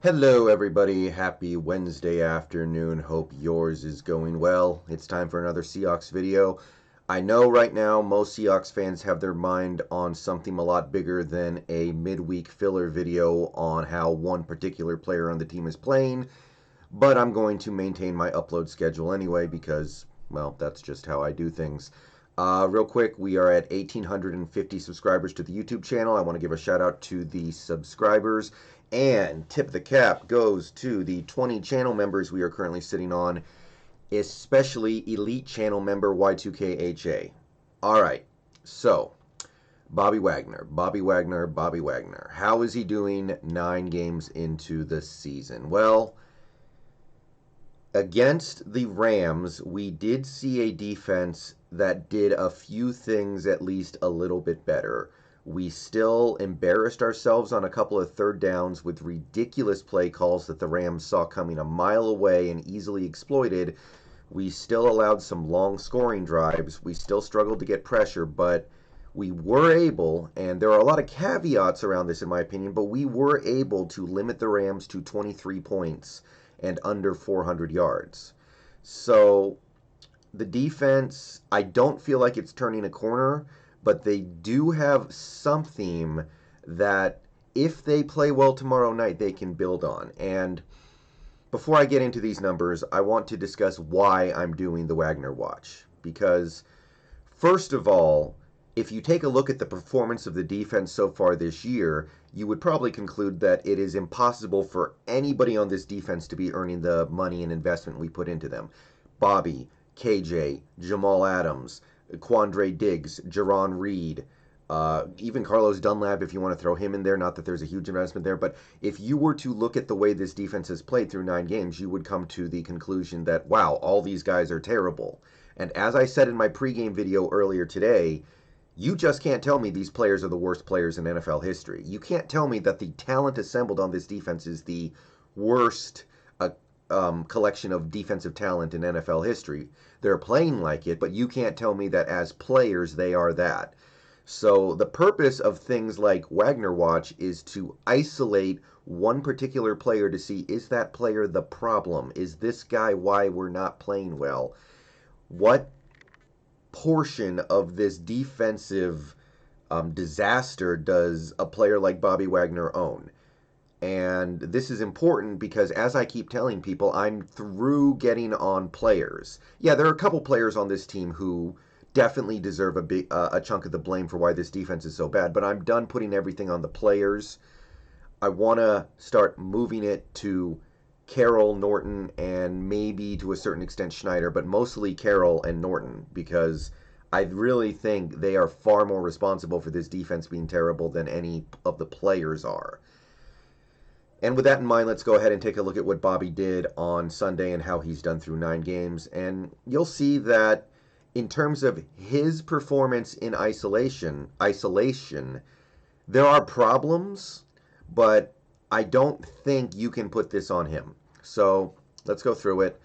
Hello, everybody. Happy Wednesday afternoon. Hope yours is going well. It's time for another Seahawks video. I know right now most Seahawks fans have their mind on something a lot bigger than a midweek filler video on how one particular player on the team is playing, but I'm going to maintain my upload schedule anyway because, well, that's just how I do things. Real quick, we are at 1,850 subscribers to the YouTube channel. I want to give a shout out to the subscribers. And tip of the cap goes to the 20 channel members we are currently sitting on, especially elite channel member HaWKxXAsYLuM. Alright, so, Bobby Wagner. How is he doing 9 games into the season? Well, against the Rams, we did see a defense that did a few things at least a little bit better. We still embarrassed ourselves on a couple of third downs with ridiculous play calls that the Rams saw coming a mile away and easily exploited. We still allowed some long scoring drives. We still struggled to get pressure, but we were able, and there are a lot of caveats around this in my opinion, but we were able to limit the Rams to 23 points and under 400 yards. So the defense, I don't feel like it's turning a corner, but they do have something that if they play well tomorrow night, they can build on. And before I get into these numbers, I want to discuss why I'm doing the Wagner Watch. Because, first of all, if you take a look at the performance of the defense so far this year, you would probably conclude that it is impossible for anybody on this defense to be earning the money and investment we put into them. Bobby, KJ, Jamal Adams, Quandre Diggs, Jerron Reed, even Carlos Dunlap, if you want to throw him in there. Not that there's a huge investment there, but if you were to look at the way this defense has played through 9 games, you would come to the conclusion that, wow, all these guys are terrible. And as I said in my pregame video earlier today, you just can't tell me these players are the worst players in NFL history. You can't tell me that the talent assembled on this defense is the worst collection of defensive talent in NFL history. They're playing like it, but you can't tell me that as players they are that. So the purpose of things like Wagner Watch is to isolate one particular player to see, is that player the problem? Is this guy why we're not playing well? What portion of this defensive disaster does a player like Bobby Wagner own? And this is important because, as I keep telling people, I'm through getting on players. Yeah, there are a couple players on this team who definitely deserve a chunk of the blame for why this defense is so bad, but I'm done putting everything on the players. I want to start moving it to Carroll, Norton, and maybe to a certain extent Schneider, but mostly Carroll and Norton, because I really think they are far more responsible for this defense being terrible than any of the players are. And with that in mind, let's go ahead and take a look at what Bobby did on Sunday and how he's done through 9 games. And you'll see that in terms of his performance in isolation, there are problems, but I don't think you can put this on him. So let's go through it.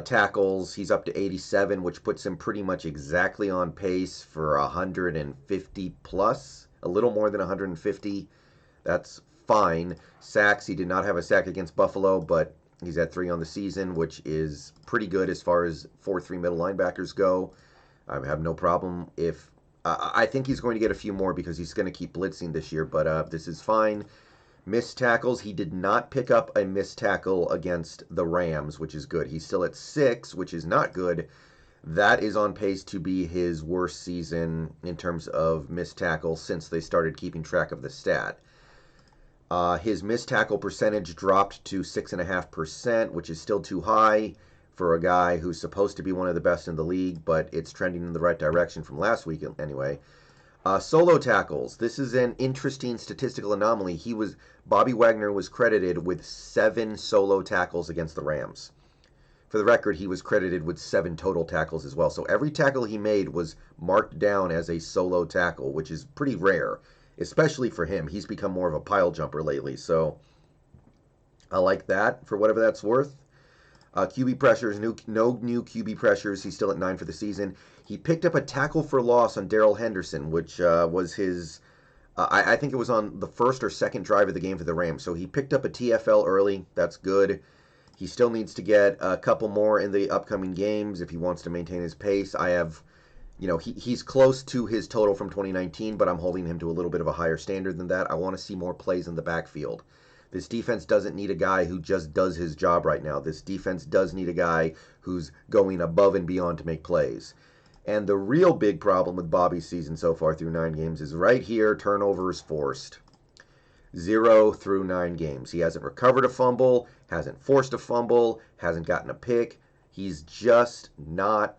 Tackles, he's up to 87, which puts him pretty much exactly on pace for 150 plus, a little more than 150. That's fine. Sacks, he did not have a sack against Buffalo, but he's had 3 on the season, which is pretty good as far as 4-3 middle linebackers go. I have no problem if I think he's going to get a few more because he's going to keep blitzing this year, but this is fine. Missed tackles, he did not pick up a missed tackle against the Rams, which is good. He's still at 6, which is not good. That is on pace to be his worst season in terms of missed tackles since they started keeping track of the stat. His missed tackle percentage dropped to 6.5%, which is still too high for a guy who's supposed to be one of the best in the league, but it's trending in the right direction from last week anyway. Solo tackles. This is an interesting statistical anomaly. Bobby Wagner was credited with 7 solo tackles against the Rams. For the record, he was credited with 7 total tackles as well. So every tackle he made was marked down as a solo tackle, which is pretty rare, especially for him. He's become more of a pile jumper lately, so I like that for whatever that's worth. QB pressures, no new QB pressures. He's still at 9 for the season. He picked up a tackle for loss on Darrell Henderson, which was his I think it was on the first or second drive of the game for the Rams. So he picked up a TFL early. That's good. He still needs to get a couple more in the upcoming games if he wants to maintain his pace. He's close to his total from 2019, but I'm holding him to a little bit of a higher standard than that. I want to see more plays in the backfield. This defense doesn't need a guy who just does his job right now. This defense does need a guy who's going above and beyond to make plays. And the real big problem with Bobby's season so far through 9 games is right here, turnovers forced. 0 through 9 games. He hasn't recovered a fumble, hasn't forced a fumble, hasn't gotten a pick. He's just not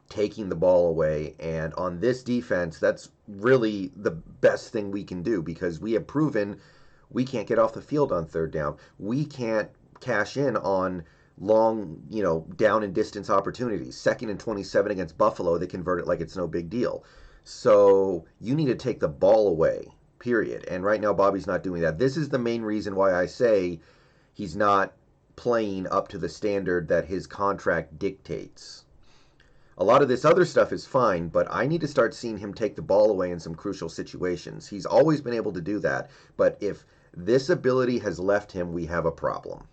taking the ball away. And on this defense, that's really the best thing we can do, because we have proven we can't get off the field on third down. We can't cash in on long, down and distance opportunities. 2nd and 27 against Buffalo, they convert it like it's no big deal. So you need to take the ball away, period. And right now, Bobby's not doing that. This is the main reason why I say he's not playing up to the standard that his contract dictates. A lot of this other stuff is fine, but I need to start seeing him take the ball away in some crucial situations. He's always been able to do that, but if this ability has left him, we have a problem.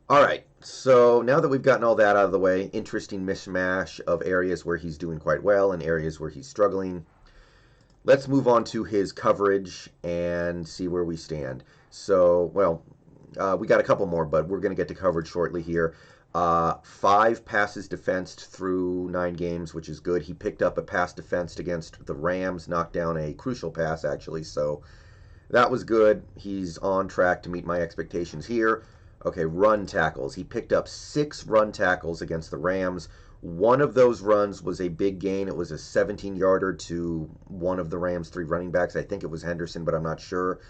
All right, so now that we've gotten all that out of the way, interesting mishmash of areas where he's doing quite well and areas where he's struggling. Let's move on to his coverage and see where we stand. So, we got a couple more, but we're going to get to coverage shortly here. 5 passes defensed through 9 games, which is good. He picked up a pass defensed against the Rams, knocked down a crucial pass, actually, so that was good. He's on track to meet my expectations here. Okay, run tackles. He picked up 6 run tackles against the Rams. One of those runs was a big gain. It was a 17-yarder to one of the Rams' 3 running backs. I think it was Henderson, but I'm not sure.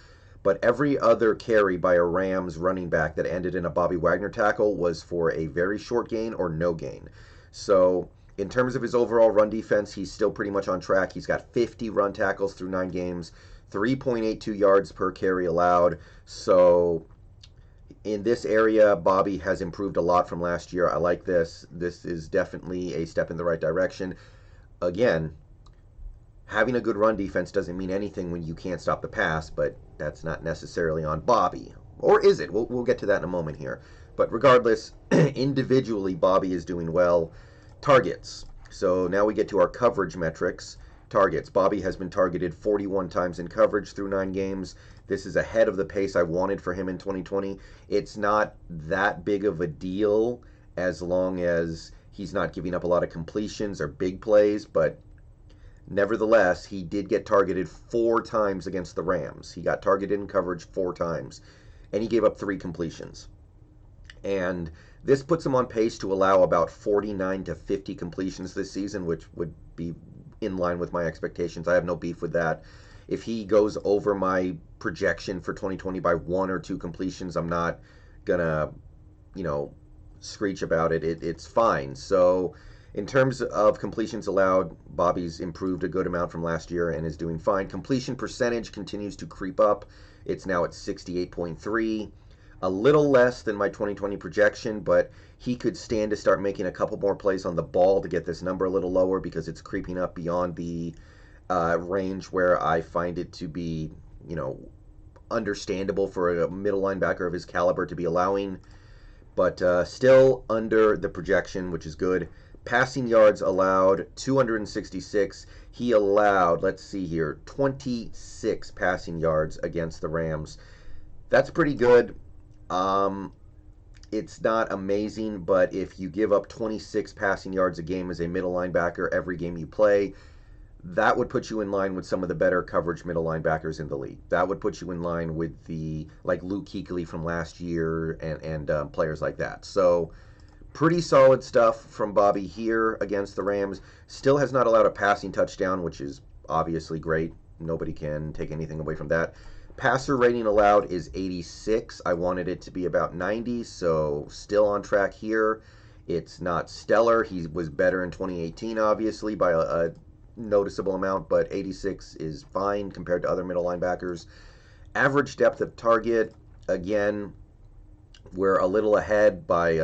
But every other carry by a Rams running back that ended in a Bobby Wagner tackle was for a very short gain or no gain. So in terms of his overall run defense, he's still pretty much on track. He's got 50 run tackles through 9 games, 3.82 yards per carry allowed. So in this area, Bobby has improved a lot from last year. I like this. This is definitely a step in the right direction. Again, having a good run defense doesn't mean anything when you can't stop the pass, but that's not necessarily on Bobby. Or is it? We'll get to that in a moment here. But regardless, individually, Bobby is doing well. Targets. So now we get to our coverage metrics. Targets. Bobby has been targeted 41 times in coverage through 9 games. This is ahead of the pace I wanted for him in 2020. It's not that big of a deal as long as he's not giving up a lot of completions or big plays, but nevertheless, he did get targeted 4 times against the Rams. He got targeted in coverage 4 times, and he gave up 3 completions. And this puts him on pace to allow about 49 to 50 completions this season, which would be in line with my expectations. I have no beef with that. If he goes over my projection for 2020 by 1 or 2 completions, I'm not gonna, screech about it. It's fine. So in terms of completions allowed, Bobby's improved a good amount from last year and is doing fine. Completion percentage continues to creep up. It's now at 68.3. A little less than my 2020 projection, but he could stand to start making a couple more plays on the ball to get this number a little lower, because it's creeping up beyond the range where I find it to be, understandable for a middle linebacker of his caliber to be allowing. But still under the projection, which is good. Passing yards allowed, 266. He allowed, 26 passing yards against the Rams. That's pretty good. It's not amazing, but if you give up 26 passing yards a game as a middle linebacker every game you play, that would put you in line with some of the better coverage middle linebackers in the league. That would put you in line with the Luke Kuechly from last year and players like that. So pretty solid stuff from Bobby here against the Rams. Still has not allowed a passing touchdown, which is obviously great. Nobody can take anything away from that. Passer rating allowed is 86. I wanted it to be about 90, so still on track here. It's not stellar. He was better in 2018, obviously, by a noticeable amount, but 86 is fine compared to other middle linebackers. Average depth of target, again, we're a little ahead by,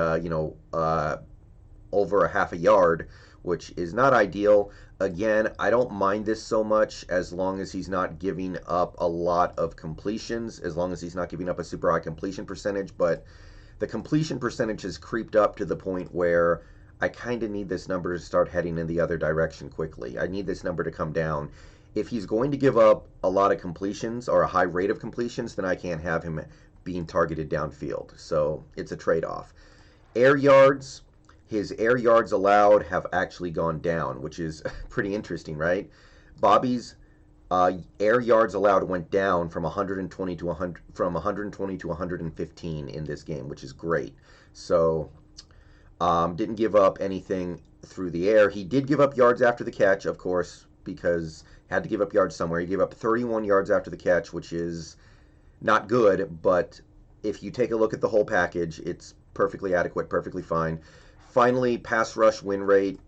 over a half a yard, which is not ideal. Again, I don't mind this so much as long as he's not giving up a lot of completions, as long as he's not giving up a super high completion percentage, but the completion percentage has creeped up to the point where I kind of need this number to start heading in the other direction quickly. I need this number to come down. If he's going to give up a lot of completions or a high rate of completions, then I can't have him being targeted downfield. So it's a trade-off. Air yards, his air yards allowed have actually gone down, which is pretty interesting, right? Bobby's air yards allowed went down from 120 to 115 in this game, which is great. So didn't give up anything through the air. He did give up yards after the catch, of course, because had to give up yards somewhere. He gave up 31 yards after the catch, which is not good, but if you take a look at the whole package, it's perfectly adequate, perfectly fine. Finally, pass rush win rate,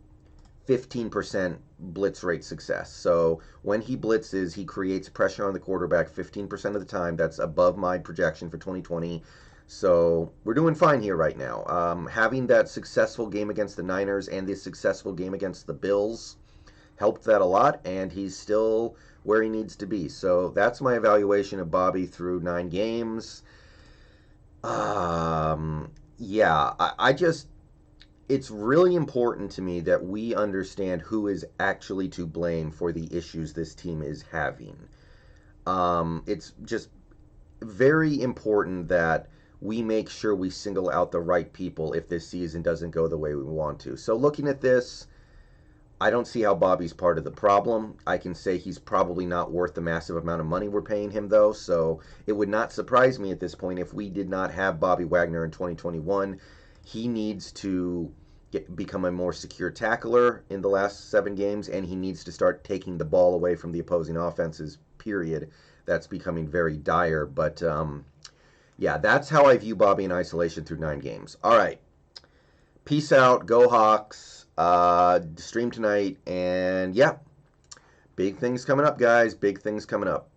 15% blitz rate success. So when he blitzes, he creates pressure on the quarterback 15% of the time. That's above my projection for 2020. So we're doing fine here right now. Having that successful game against the Niners and this successful game against the Bills helped that a lot, and he's still where he needs to be. So that's my evaluation of Bobby through 9 games. Yeah, I just, it's really important to me that we understand who is actually to blame for the issues this team is having. It's just very important that we make sure we single out the right people if this season doesn't go the way we want to. So looking at this, I don't see how Bobby's part of the problem. I can say he's probably not worth the massive amount of money we're paying him, though, so it would not surprise me at this point if we did not have Bobby Wagner in 2021. He needs to become a more secure tackler in the last 7 games, and he needs to start taking the ball away from the opposing offenses, period. That's becoming very dire, but yeah, that's how I view Bobby in isolation through 9 games. All right. Peace out. Go Hawks. Stream tonight. And yeah, big things coming up, guys. Big things coming up.